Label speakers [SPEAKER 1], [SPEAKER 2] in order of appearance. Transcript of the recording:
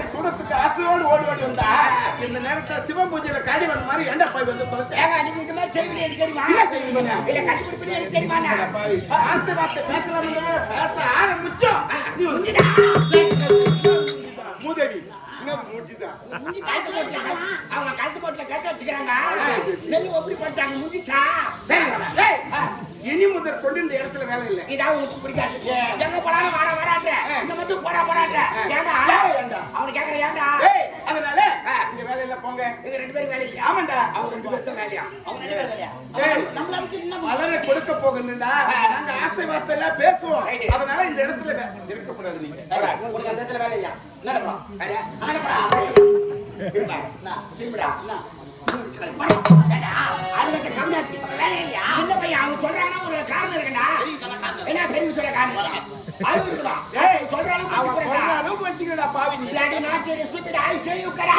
[SPEAKER 1] மாலை சூடத்துக்கு ஆசையோடு ஓடி ஓடி வந்தா இந்த நேரத்துல சிவன் பூஜையில காடி வந்த மாதிரி ஏண்டா போய் வந்து தொலைச்சேன்.
[SPEAKER 2] நீங்க இந்த மாதிரி செய்வீங்க எனக்கு தெரியுமா?
[SPEAKER 1] என்ன செய்வீங்க?
[SPEAKER 2] இல்ல கண்டுபிடிப்பீங்க எனக்கு தெரியுமா?
[SPEAKER 1] வார்த்தை வார்த்தை பேசலாம் பேச ஆரம்பிச்சோம். நீ மூதேவி
[SPEAKER 2] அவங்க கழுத்து போட்டுல கட்ட வச்சுக்கிறாங்க. நெல் எப்படி போட்டாங்க முஞ்சிச்சா?
[SPEAKER 1] இனி முதல் கொண்டு இந்த இடத்துல வேலை இல்லை.
[SPEAKER 2] இதான் உங்களுக்கு பிடிக்காது. எங்க போனாலும் வாடா வாடான்ற இந்த மட்டும் போடா போடான்ற ஏண்டா அவனை கேக்குற ஏண்டா?
[SPEAKER 1] அதனால இந்த வேலையில போங்க.
[SPEAKER 2] நீங்க 2 பேரும் வேலை இல்லையா?
[SPEAKER 1] ஆமாண்டா.
[SPEAKER 2] அவங்க 2 பேரும் தான் வேலையா? அவங்க 2 பேரும் வேலையா? நம்மள வச்சு என்ன
[SPEAKER 1] மலரை கொடுக்க போகணும்டா. நாங்க ஆசை வார்த்தை எல்லாம் பேசுவோம். அதனால இந்த இடத்துல இருக்கக்கூடாது. நீங்க
[SPEAKER 2] உங்களுக்கு அந்த இடத்துல வேலை இல்லையா? என்னடா என்னடா திரும்படா அது கம்மியாச்சு வேலை இல்லையா? சின்ன பையன் அவங்க சொல்றாங்கன்னா ஒரு காரணம் இருக்குடா. என்ன பெரிய சொல்ற காரணம் அது இருக்குதா? சொல்ற அளவுக்கு
[SPEAKER 1] வச்சுக்கிறா பாவி.
[SPEAKER 2] இல்லாட்டி நான் சரி stupid I say you kara